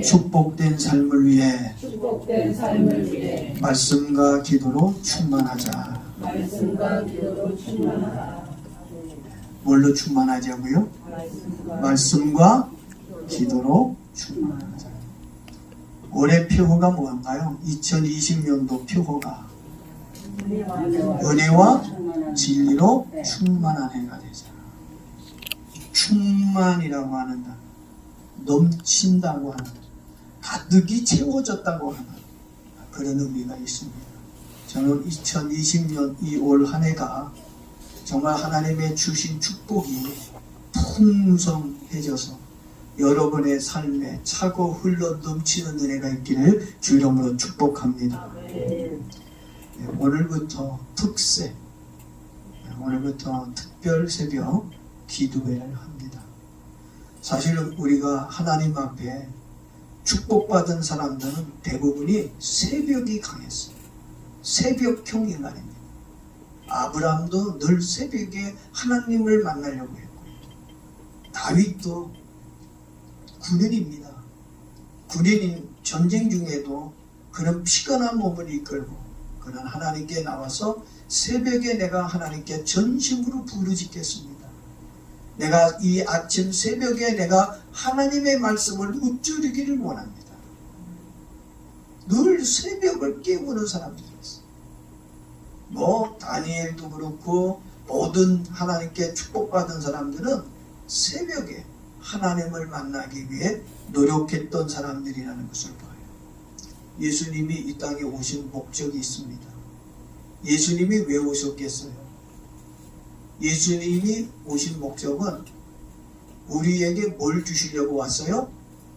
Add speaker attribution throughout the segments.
Speaker 1: 축복된 삶을 위해 말씀과 기도로 충만하자. 뭘로 충만하자고요? 말씀과 기도로 충만하자. 올해 표어가 뭔가요? 2020년도 표어가 은혜와 진리로 충만한 해가 되자. 충만이라고 하는 단어, 넘친다고 하는, 가득이 채워졌다고 하는 그런 의미가 있습니다. 저는 2020년 이 올 한 해가 정말 하나님의 주신 축복이 풍성해져서 여러분의 삶에 차고 흘러 넘치는 은혜가 있기를 주 이름으로 축복합니다. 오늘부터 특세, 오늘부터 특별 새벽 기도회를 합니다. 사실은 우리가 하나님 앞에 축복받은 사람들은 대부분이 새벽이 강했어요. 새벽형 인간입니다. 아브라함도 늘 새벽에 하나님을 만나려고 했고, 다윗도 군인입니다. 군인인 전쟁 중에도 그런 피곤한 몸을 이끌고 그는 하나님께 나와서 새벽에 내가 하나님께 전심으로 부르짖겠습니다. 내가 이 아침 새벽에 내가 하나님의 말씀을 읊조리기를 원합니다. 늘 새벽을 깨우는 사람들이었어요. 다니엘도 그렇고 모든 하나님께 축복받은 사람들은 새벽에 하나님을 만나기 위해 노력했던 사람들이라는 것을 봐요. 예수님이 이 땅에 오신 목적이 있습니다. 예수님이 왜 오셨겠어요? 예수님이 오신 목적은 우리에게 뭘 주시려고 왔어요?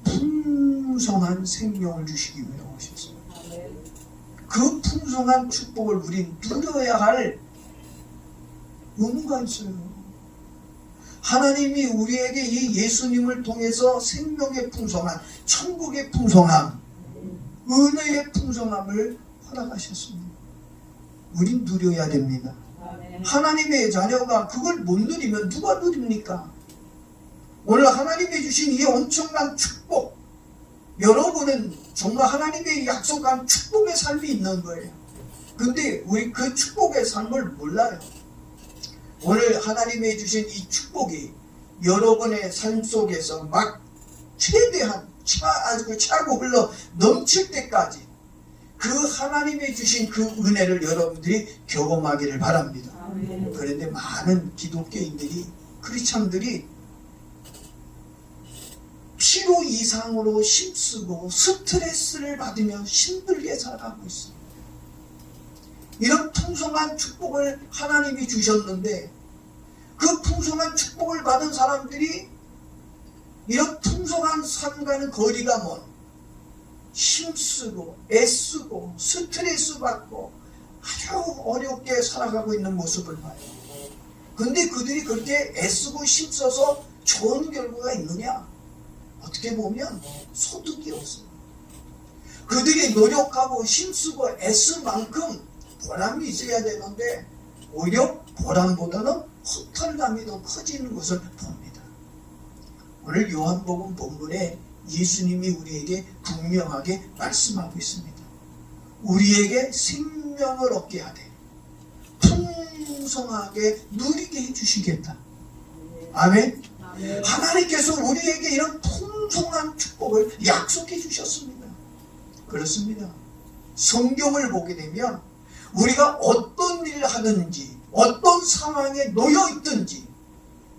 Speaker 1: 풍성한 생명을 주시기 위해 오셨어요. 그 풍성한 축복을 우린 누려야 할 의무가 있어요. 하나님이 우리에게 이 예수님을 통해서 생명의 풍성함, 천국의 풍성함, 은혜의 풍성함을 허락하셨습니다. 우린 누려야 됩니다. 하나님의 자녀가 그걸 못 누리면 누가 누립니까? 오늘 하나님이 주신 이 엄청난 축복, 여러분은 정말 하나님의 약속한 축복의 삶이 있는 거예요. 근데 우리 그 축복의 삶을 몰라요. 오늘 하나님이 주신 이 축복이 여러분의 삶 속에서 막 최대한 차고 흘러 넘칠 때까지 그 하나님이 주신 그 은혜를 여러분들이 경험하기를 바랍니다. 그런데 많은 기독교인들이, 크리스찬들이 필요 이상으로 힘쓰고 스트레스를 받으며 힘들게 살아가고 있습니다. 이런 풍성한 축복을 하나님이 주셨는데 그 풍성한 축복을 받은 사람들이 이런 풍성한 삶과는 거리가 먼 힘쓰고 애쓰고 스트레스 받고 아주 어렵게 살아가고 있는 모습을 봐요. 근데 그들이 그렇게 애쓰고 힘써서 좋은 결과가 있느냐? 어떻게 보면 소득이 없어요. 그들이 노력하고 힘쓰고 애쓴 만큼 보람이 있어야 되는데 오히려 보람보다는 허탈감이 더 커지는 것을 봅니다. 오늘 요한복음 본문에 예수님이 우리에게 분명하게 말씀하고 있습니다. 우리에게 생명을 얻게 하되 풍성하게 누리게 해주시겠다. 아멘. 하나님께서 우리에게 이런 풍성한 축복을 약속해 주셨습니다. 그렇습니다. 성경을 보게 되면 우리가 어떤 일을 하든지 어떤 상황에 놓여 있든지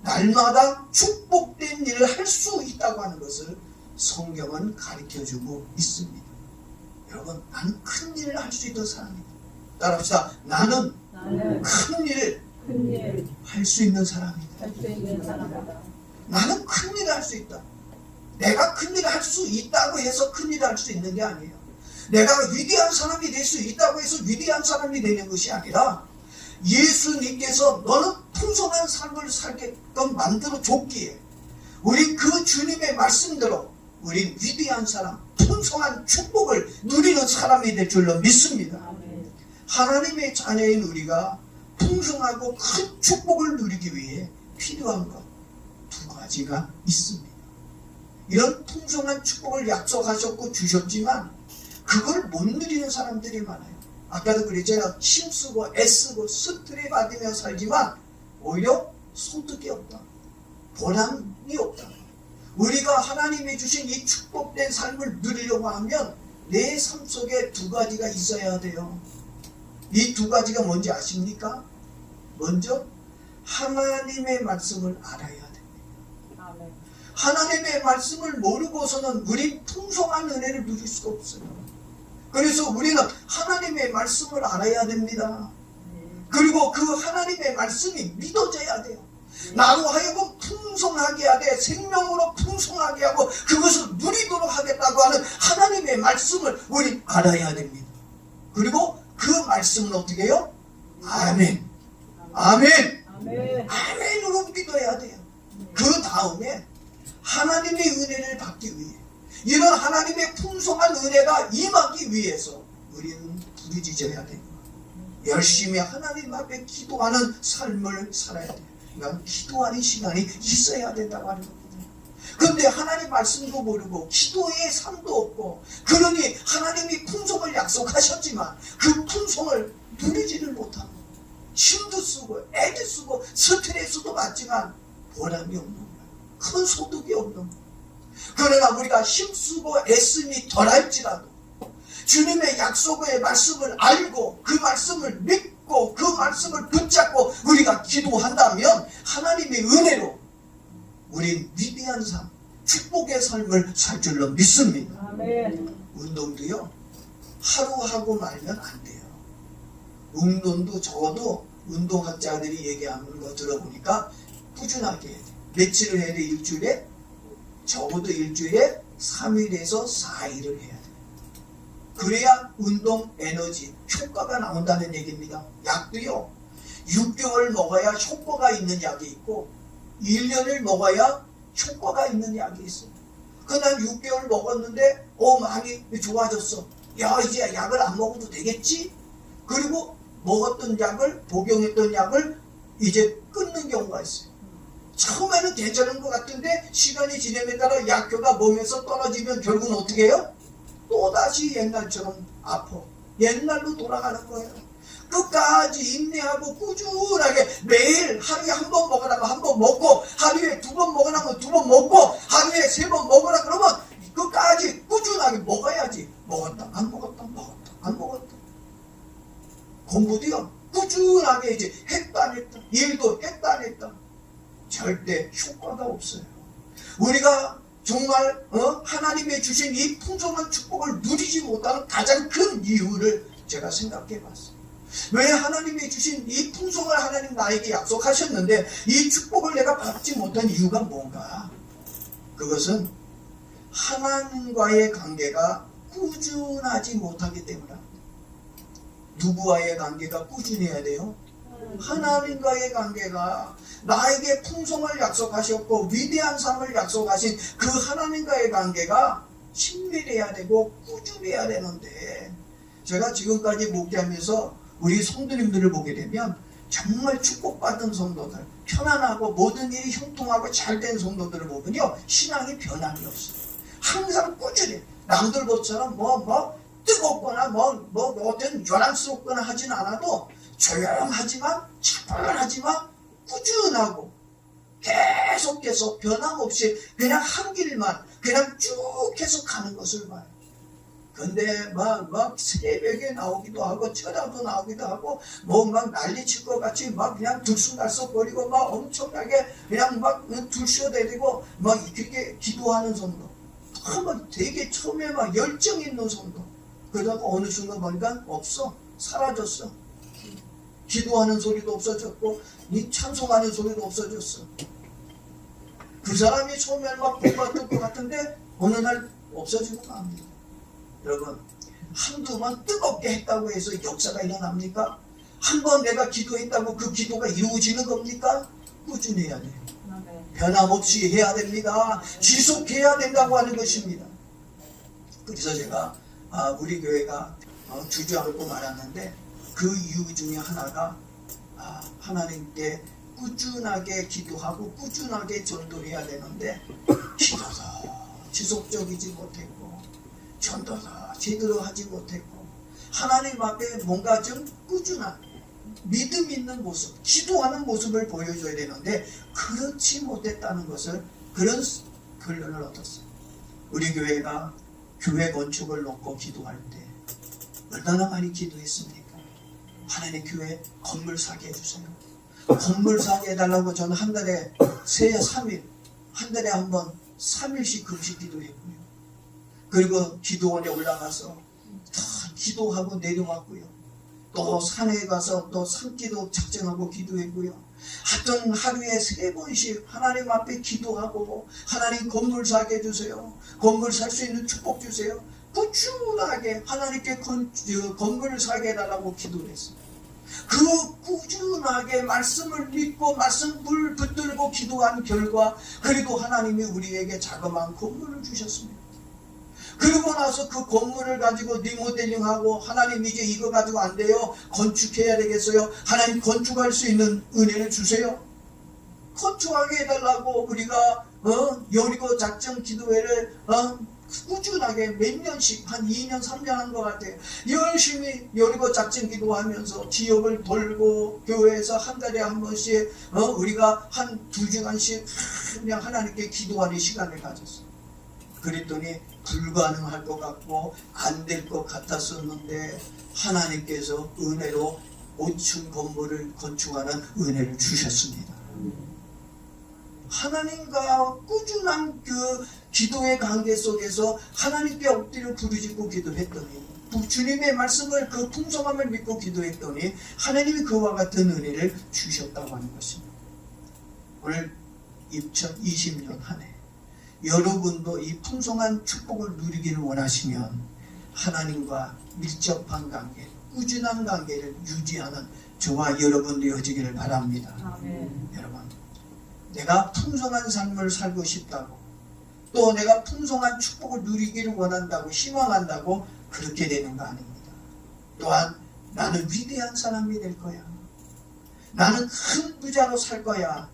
Speaker 1: 날마다 축복된 일을 할 수 있다고 하는 것을 성경은 가르쳐주고 있습니다. 여러분, 나는 큰 일을 할 수 있는 사람입니다. 따라합시다. 나는 큰 일을 할 수 있는 사람이다. 나는 큰 일을 할 수 있다. 내가 큰 일을 할 수 있다고 해서 큰 일을 할 수 있는 게 아니에요. 내가 위대한 사람이 될 수 있다고 해서 위대한 사람이 되는 것이 아니라 예수님께서 너는 풍성한 삶을 살게끔 만들어 줬기에 우리 그 주님의 말씀대로 우리 위대한 사람, 풍성한 축복을 누리는 사람이 될 줄로 믿습니다. 하나님의 자녀인 우리가 풍성하고 큰 축복을 누리기 위해 필요한 것 두 가지가 있습니다. 이런 풍성한 축복을 약속하셨고 주셨지만 그걸 못 누리는 사람들이 많아요. 아까도 그랬잖아요. 힘쓰고 애쓰고 스트레스 받으며 살지만 오히려 소득이 없다. 보람이 없다. 우리가 하나님이 주신 이 축복된 삶을 누리려고 하면 내 삶 속에 두 가지가 있어야 돼요. 이 두 가지가 뭔지 아십니까? 먼저 하나님의 말씀을 알아야 됩니다.
Speaker 2: 아멘.
Speaker 1: 하나님의 말씀을 모르고서는 우리 풍성한 은혜를 누릴 수가 없어요. 그래서 우리는 하나님의 말씀을 알아야 됩니다. 그리고 그 하나님의 말씀이 믿어져야 돼요. 나로 하여금 풍성하게 하되 생명으로 풍성하게 하고 그것을 누리도록 하겠다고 하는 하나님의 말씀을 우리 알아야 됩니다. 그리고 그 말씀은 어떻게 해요? 아멘. 아멘.
Speaker 2: 아멘.
Speaker 1: 아멘으로 믿어야 돼요. 그 다음에 하나님의 은혜를 받기 위해 이런 하나님의 풍성한 은혜가 임하기 위해서 우리는 부르짖어야 됩니다. 열심히 하나님 앞에 기도하는 삶을 살아야 돼요. 그러니까 기도하는 시간이 있어야 된다고 하는 겁니다. 그런데 하나님 말씀도 모르고 기도의 삶도 없고 그러니 하나님이 풍성을 약속하셨지만 그 풍성을 누리지를 못하고 힘도 쓰고 애도 쓰고 스트레스도 받지만 보람이 없는 거예요. 큰 소득이 없는 거예요. 그러나 우리가 힘쓰고 애씀이 덜할지라도 주님의 약속의 말씀을 알고 그 말씀을 믿고 그 말씀을 붙잡고 우리가 기도한다면 하나님의 은혜로 우린 위대한 삶, 축복의 삶을 살 줄로 믿습니다.
Speaker 2: 아멘.
Speaker 1: 운동도요 하루 하고 말면 안 돼요. 운동도 적어도 운동학자들이 얘기하는 거 들어보니까 꾸준하게 해야 돼요. 며칠을 해야 돼? 일주일에? 적어도 일주일에 3일에서 4일을 해야 돼요. 그래야 운동 에너지 효과가 나온다는 얘기입니다. 약도요 6개월 먹어야 효과가 있는 약이 있고 1년을 먹어야 효과가 있는 약이 있어요. 난 6개월 먹었는데 많이 좋아졌어. 야 이제 약을 안 먹어도 되겠지? 그리고 먹었던 약을 복용했던 약을 이제 끊는 경우가 있어요. 처음에는 괜찮은 것 같은데 시간이 지남에 따라 약효가 몸에서 떨어지면 결국은 어떻게 해요? 또다시 옛날처럼 아파. 옛날로 돌아가는 거예요. 끝까지 인내하고 꾸준하게 매일 하루에 한 번 먹으라고 한 번 먹고 하루에 두 번 먹으라고 두 번 먹고 하루에 세 번 먹으라 그러면 끝까지 꾸준하게 먹어야지. 먹었다 안 먹었다 먹었다 안 먹었다. 공부도요 꾸준하게 이제 했다 안 했다 일도 했다 안 했다 절대 효과가 없어요. 우리가 정말 하나님의 주신 이 풍성한 축복을 누리지 못하는 가장 큰 이유를 제가 생각해 봤어요. 왜 하나님이 주신 이 풍성을 하나님 나에게 약속하셨는데 이 축복을 내가 받지 못한 이유가 뭔가? 그것은 하나님과의 관계가 꾸준하지 못하기 때문입니다. 누구와의 관계가 꾸준해야 돼요? 하나님과의 관계가 나에게 풍성을 약속하셨고 위대한 삶을 약속하신 그 하나님과의 관계가 친밀해야 되고 꾸준해야 되는데 제가 지금까지 목회하면서 우리 성도님들을 보게 되면 정말 축복받은 성도들 편안하고 모든 일이 형통하고 잘된 성도들을 보면요 신앙이 변함이 없어요. 항상 꾸준해. 남들 것처럼 뜨겁거나 어떤 요란스럽거나 하진 않아도 조용하지만 차분하지만 꾸준하고 계속해서 변함없이 그냥 한 길만 그냥 쭉 해서 가는 것을 봐요. 근데 막 새벽에 나오기도 하고 철야도 나오기도 하고 막 난리칠 것 같이 막 그냥 들쑥날쑥거리고 막 엄청나게 그냥 막 둘쇼대리고 막 그렇게 기도하는 성도 막 되게 처음에 막 열정 있는 성도 그러다가 어느 순간 보니까 없어. 사라졌어. 기도하는 소리도 없어졌고 이 찬송하는 소리도 없어졌어. 그 사람이 처음에는 막 공부했던 것 같은데 어느 날 없어지고 맙니다. 여러분 한두 번 뜨겁게 했다고 해서 역사가 일어납니까? 한 번 내가 기도했다고 그 기도가 이루어지는 겁니까? 꾸준해야 돼요. 변함없이 해야 됩니다. 지속해야 된다고 하는 것입니다. 그래서 제가 우리 교회가 주저앉고 말았는데 그 이유 중에 하나가 하나님께 꾸준하게 기도하고 꾸준하게 전도를 해야 되는데 기도도 지속적이지 못했고 전도도 제대로 하지 못했고 하나님 앞에 뭔가 좀 꾸준한 믿음 있는 모습, 기도하는 모습을 보여줘야 되는데 그렇지 못했다는 것을 그런 결론을 얻었어요. 우리 교회가 교회 건축을 놓고 기도할 때 얼마나 많이 기도했습니까? 하나님 교회 건물 사게 해주세요. 건물 사게 해달라고 저는 한 달에 3일, 한 달에 한 번 3일씩 금식 기도했고요. 그리고 기도원에 올라가서 다 기도하고 내려왔고요. 또 산에 가서 또 산기도 작정하고 기도했고요. 하여튼 하루에 3번씩 하나님 앞에 기도하고 하나님 건물 사게 해주세요. 건물 살 수 있는 축복 주세요. 꾸준하게 하나님께 건물을 사게 해달라고 기도를 했어요. 그 꾸준하게 말씀을 믿고 말씀을 붙들고 기도한 결과 그리고 하나님이 우리에게 자그마한 건물을 주셨습니다. 그러고 나서 그 건물을 가지고 리모델링하고 하나님 이제 이거 가지고 안 돼요. 건축해야 되겠어요. 하나님 건축할 수 있는 은혜를 주세요. 건축하게 해달라고 우리가 여리고 작정 기도회를 꾸준하게 몇 년씩 한 2년 3년 한 것 같아요. 열심히 여리고 작정 기도하면서 지역을 돌고 교회에서 한 달에 한 번씩 우리가 한 2시간씩 그냥 하나님께 기도하는 시간을 가졌어요. 그랬더니 불가능할 것 같고 안 될 것 같았었는데 하나님께서 은혜로 5층 건물을 건축하는 은혜를 주셨습니다. 하나님과 꾸준한 그 기도의 관계 속에서 하나님께 엎드려 부르짖고 기도했더니 주님의 말씀을 그 풍성함을 믿고 기도했더니 하나님이 그와 같은 은혜를 주셨다고 하는 것입니다. 오늘 2020년 한 해 여러분도 이 풍성한 축복을 누리기를 원하시면 하나님과 밀접한 관계, 꾸준한 관계를 유지하는 저와 여러분 되어지기를 바랍니다. 아멘. 여러분, 내가 풍성한 삶을 살고 싶다고 또 내가 풍성한 축복을 누리기를 원한다고 희망한다고 그렇게 되는 거 아닙니다. 또한 나는 위대한 사람이 될 거야. 나는 큰 부자로 살 거야.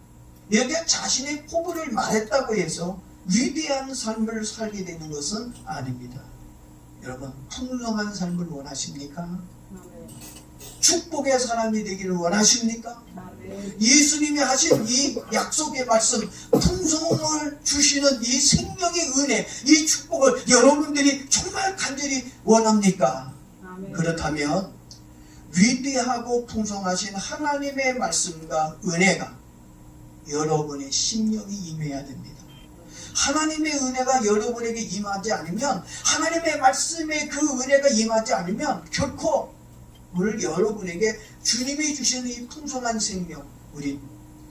Speaker 1: 이렇게 자신의 포부를 말했다고 해서 위대한 삶을 살게 되는 것은 아닙니다. 여러분, 풍성한 삶을 원하십니까? 축복의 사람이 되기를 원하십니까? 예수님이 하신 이 약속의 말씀, 풍성을 주시는 이 생명의 은혜, 이 축복을 여러분들이 정말 간절히 원합니까? 그렇다면 위대하고 풍성하신 하나님의 말씀과 은혜가 여러분의 심령이 임해야 됩니다. 하나님의 은혜가 여러분에게 임하지 않으면, 하나님의 말씀에 그 은혜가 임하지 않으면 결코 오늘 여러분에게 주님이 주시는 이 풍성한 생명 우리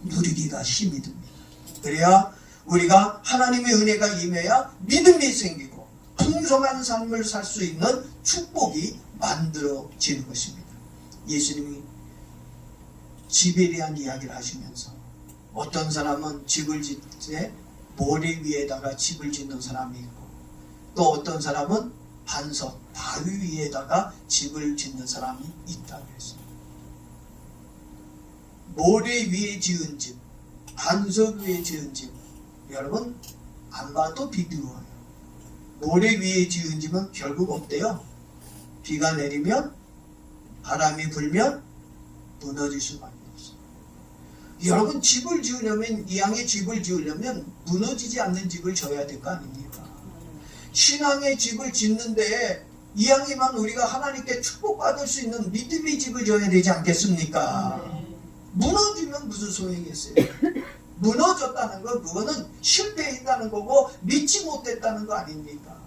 Speaker 1: 누리기가 힘이 듭니다. 그래야 우리가 하나님의 은혜가 임해야 믿음이 생기고 풍성한 삶을 살 수 있는 축복이 만들어지는 것입니다. 예수님이 집에 대한 이야기를 하시면서 어떤 사람은 집을 짓을 때 모래 위에다가 집을 짓는 사람이 있고 또 어떤 사람은 반석, 바위 위에다가 집을 짓는 사람이 있다고 했습니다. 모래 위에 지은 집, 반석 위에 지은 집, 여러분 안 봐도 비디오예요. 모래 위에 지은 집은 결국 어때요? 비가 내리면 바람이 불면 무너질 수밖에 없어요. 여러분 집을 지으려면, 이왕에 집을 지으려면 무너지지 않는 집을 져야 될 거 아닙니까? 신앙의 집을 짓는데 이왕이면 우리가 하나님께 축복받을 수 있는 믿음의 집을 져야 되지 않겠습니까? 무너지면 무슨 소용이 있어요? 무너졌다는 건 그거는 실패했다는 거고 믿지 못했다는 거 아닙니까?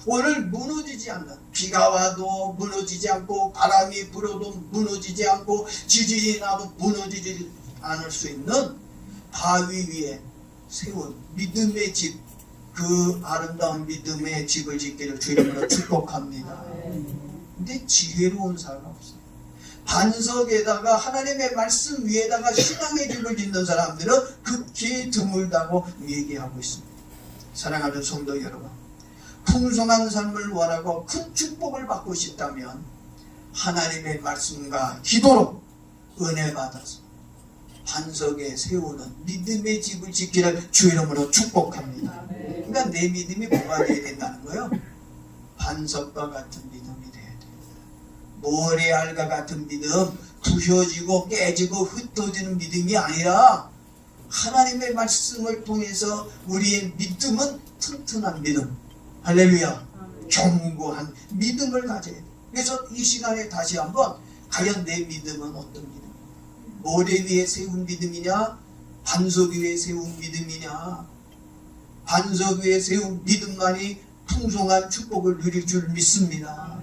Speaker 1: 오늘 무너지지 않는, 비가 와도 무너지지 않고 바람이 불어도 무너지지 않고 지진이 나도 무너지지 않을 수 있는 바위 위에 세운 믿음의 집, 그 아름다운 믿음의 집을 짓기를 주님으로 축복합니다. 근데 지혜로운 사람 없어요. 반석에다가 하나님의 말씀 위에다가 신앙의 집을 짓는 사람들은 극히 드물다고 얘기하고 있습니다. 사랑하는 성도 여러분, 풍성한 삶을 원하고 큰 축복을 받고 싶다면 하나님의 말씀과 기도로 은혜 받아서 반석에 세우는 믿음의 집을 짓기를 주 이름으로 축복합니다. 그러니까 내 믿음이 뭐가 돼야 된다는 거예요? 반석과 같은 믿음이 돼야 돼요. 모래알과 같은 믿음, 부셔지고 깨지고 흩어지는 믿음이 아니라 하나님의 말씀을 통해서 우리의 믿음은 튼튼한 믿음, 할렐루야, 견고한 믿음을 가져야 돼요. 그래서 이 시간에 다시 한번 과연 내 믿음은 어떤 믿음? 모래 위에 세운 믿음이냐, 반석 위에 세운 믿음이냐? 반석 위에 세운 믿음만이 풍성한 축복을 누릴 줄 믿습니다.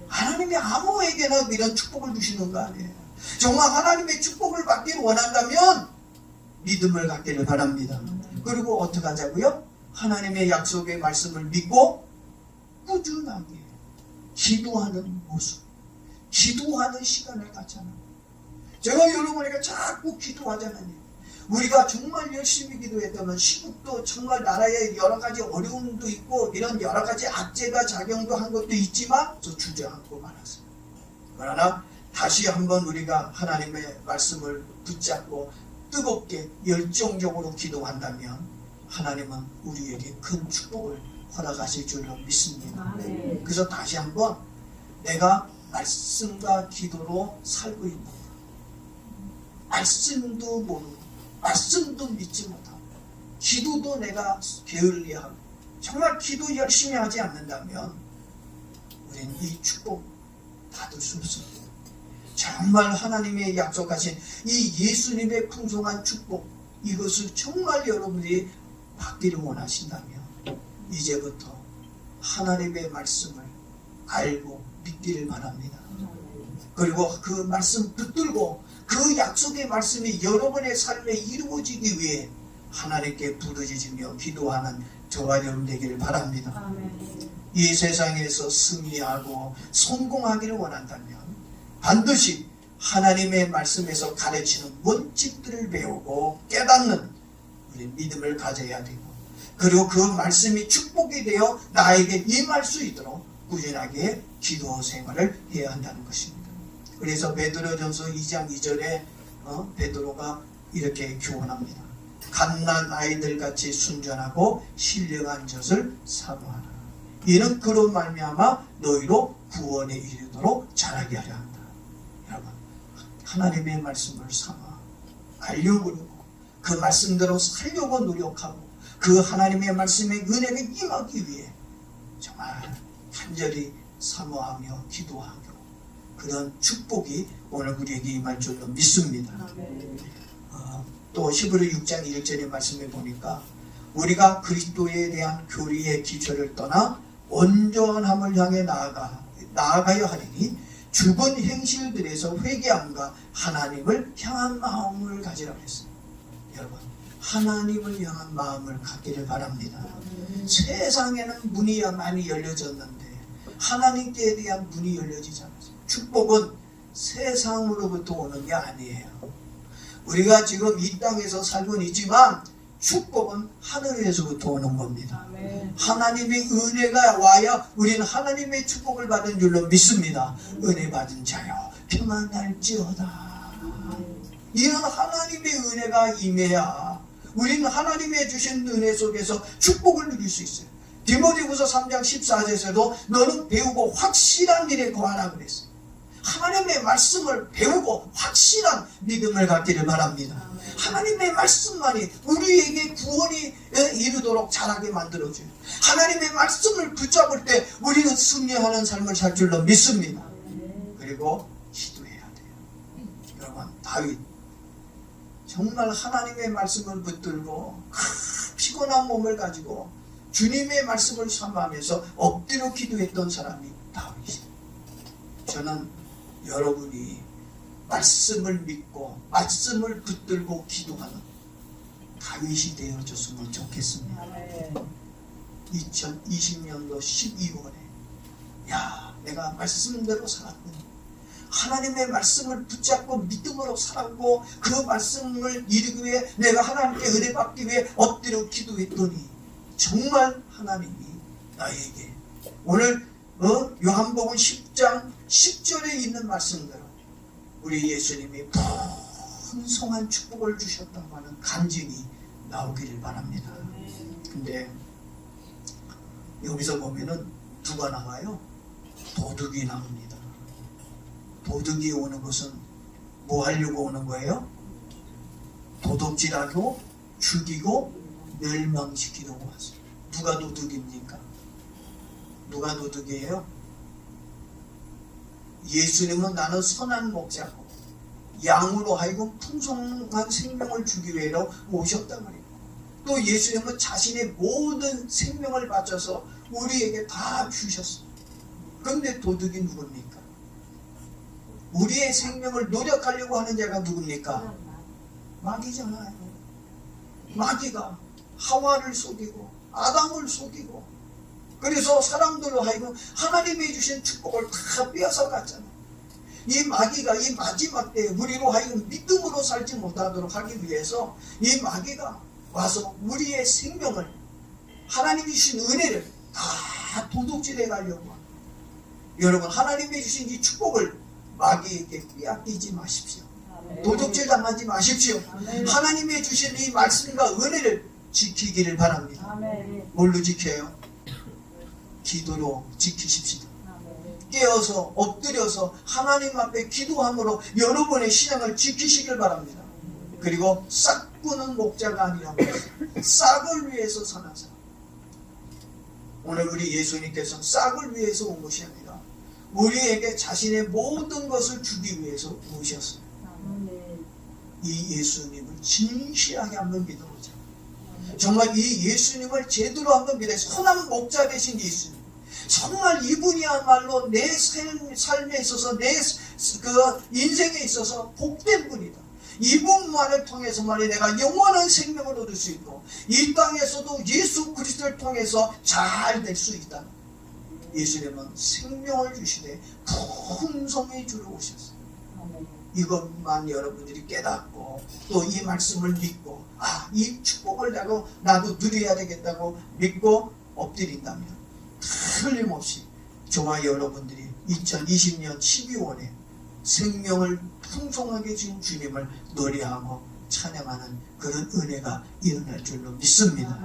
Speaker 1: 하나님이 아무에게나 이런 축복을 주시는 거 아니에요. 정말 하나님의 축복을 받기를 원한다면 믿음을 갖기를 바랍니다. 그리고 어떻게 하자고요? 하나님의 약속의 말씀을 믿고 꾸준하게 기도하는 모습, 기도하는 시간을 갖잖아요. 제가 여러분에게 자꾸 기도하잖아요. 우리가 정말 열심히 기도했다면 시국도 정말 나라에 여러 가지 어려움도 있고 이런 여러 가지 악재가 작용도 한 것도 있지만 저 주저앉고 말았어요. 그러나 다시 한번 우리가 하나님의 말씀을 붙잡고 뜨겁게 열정적으로 기도한다면 하나님은 우리에게 큰 축복을 허락하실 줄로 믿습니다. 그래서 다시 한번 내가 말씀과 기도로 살고 있는 것, 말씀도 모르고 말씀도 믿지 못하고 기도도 내가 게을리하고 정말 기도 열심히 하지 않는다면 우리는 이 축복 받을 수 없습니다. 정말 하나님의 약속하신 이 예수님의 풍성한 축복, 이것을 정말 여러분이 받기를 원하신다면 이제부터 하나님의 말씀을 알고 믿기를 바랍니다. 그리고 그 말씀 붙들고 그 약속의 말씀이 여러분의 삶에 이루어지기 위해 하나님께 부르짖으며 기도하는 저와 여러분 되기를 바랍니다. 이 세상에서 승리하고 성공하기를 원한다면 반드시 하나님의 말씀에서 가르치는 원칙들을 배우고 깨닫는 우리 믿음을 가져야 되고, 그리고 그 말씀이 축복이 되어 나에게 임할 수 있도록 꾸준하게 기도 생활을 해야 한다는 것입니다. 그래서 베드로전서 2장 2절에 베드로가 이렇게 교훈합니다. 갓난 아이들 같이 순전하고 신령한 젖을 사모하라. 이는 그로 말미암아 너희로 구원에 이르도록 자라게 하려 한다. 여러분, 하나님의 말씀을 삼아 알려고 하고 그 말씀대로 살려고 노력하고 그 하나님의 말씀의 은혜가 임하기 위해 정말 간절히 사모하며 기도하고 그런 축복이 오늘 우리에게 임할 줄로 믿습니다. 또 히브리 6장 1절의 말씀에 보니까 우리가 그리스도에 대한 교리의 기초를 떠나 온전함을 향해 나아가야 하리니 죽은 행실들에서 회개함과 하나님을 향한 마음을 가지라고 했어요. 여러분, 하나님을 향한 마음을 갖기를 바랍니다. 세상에는 문이 많이 열려졌는데 하나님께 대한 문이 열려지지 않았어요. 축복은 세상으로부터 오는 게 아니에요. 우리가 지금 이 땅에서 살고는 있지만 축복은 하늘에서부터 오는 겁니다. 하나님의 은혜가 와야 우리는 하나님의 축복을 받은 줄로 믿습니다. 은혜 받은 자여 평안할지어다. 이런 하나님의 은혜가 임해야 우리는 하나님의 주신 은혜 속에서 축복을 누릴 수 있어요. 디모데후서 3장 14절에서도 너는 배우고 확실한 일에 거하라 그랬어요. 하나님의 말씀을 배우고 확실한 믿음을 갖기를 바랍니다. 하나님의 말씀만이 우리에게 구원이 이르도록 자라게 만들어줘요. 하나님의 말씀을 붙잡을 때 우리는 승리하는 삶을 살 줄로 믿습니다. 그리고 기도해야 돼요. 여러분, 다윗 정말 하나님의 말씀을 붙들고 피곤한 몸을 가지고 주님의 말씀을 삼아하면서 엎드려 기도했던 사람이 다윗이에요. 저는 여러분이 말씀을 믿고 말씀을 붙들고 기도하는 다윗이 되어줬으면 좋겠습니다. 2020년도 12월에 내가 말씀대로 살았더니 하나님의 말씀을 붙잡고 믿음으로 살았고 그 말씀을 이루기 위해 내가 하나님께 은혜 받기 위해 엎드려 기도했더니 정말 하나님이 나에게 오늘 요한복음 10장 10절에 있는 말씀대로 우리 예수님이 풍성한 축복을 주셨다고 하는 간증이 나오기를 바랍니다. 근데 여기서 보면은 누가 나와요? 도둑이 나옵니다. 도둑이 오는 것은 뭐 하려고 오는 거예요? 도둑질하고 죽이고 멸망시키려고 왔어요. 누가 도둑입니까? 누가 도둑이에요? 예수님은 나는 선한 목자고 양으로 하여금 풍성한 생명을 주기 위해서 오셨단 말이에요. 또 예수님은 자신의 모든 생명을 바쳐서 우리에게 다 주셨어요. 그런데 도둑이 누굽니까? 우리의 생명을 노력하려고 하는 자가 누굽니까? 마귀잖아요. 마귀가 하와를 속이고 아담을 속이고, 그래서 사람들로 하여금 하나님이 주신 축복을 다 빼앗아 갔잖아요. 이 마귀가 이 마지막 때에 우리로 하여금 믿음으로 살지 못하도록 하기 위해서 이 마귀가 와서 우리의 생명을, 하나님이 주신 은혜를 다 도둑질해 가려고 합니다. 여러분, 하나님이 주신 이 축복을 마귀에게 빼앗기지 마십시오. 도둑질 당하지 마십시오. 하나님이 주신 이 말씀과 은혜를 지키기를 바랍니다. 뭘로 지켜요? 기도로 지키십시다. 깨어서 엎드려서 하나님 앞에 기도함으로 여러분의 신앙을 지키시길 바랍니다. 그리고 싹 구는 목자가 아니라고 싹을 위해서 사는 사람. 오늘 우리 예수님께서는 싹을 위해서 온 것이 아니라 우리에게 자신의 모든 것을 주기 위해서 오셨어요. 이 예수님을 진실하게 한번 믿어보자. 정말 이 예수님을 제대로 한번 믿어서 선한 목자 되신 예수님, 정말 이분이야말로 내 삶에 있어서 내 인생에 있어서 복된 분이다. 이분만을 통해서만이 내가 영원한 생명을 얻을 수 있고 이 땅에서도 예수 그리스도를 통해서 잘 될 수 있다. 예수님은 생명을 주시되 풍성히 주러 오셨어요. 이것만 여러분들이 깨닫고 또 이 말씀을 믿고 이 축복을 나도 누려야 되겠다고 믿고 엎드린다면 틀림없이 저와 여러분들이 2020년 12월에 생명을 풍성하게 준 주님을 노래하고 찬양하는 그런 은혜가 일어날 줄로 믿습니다.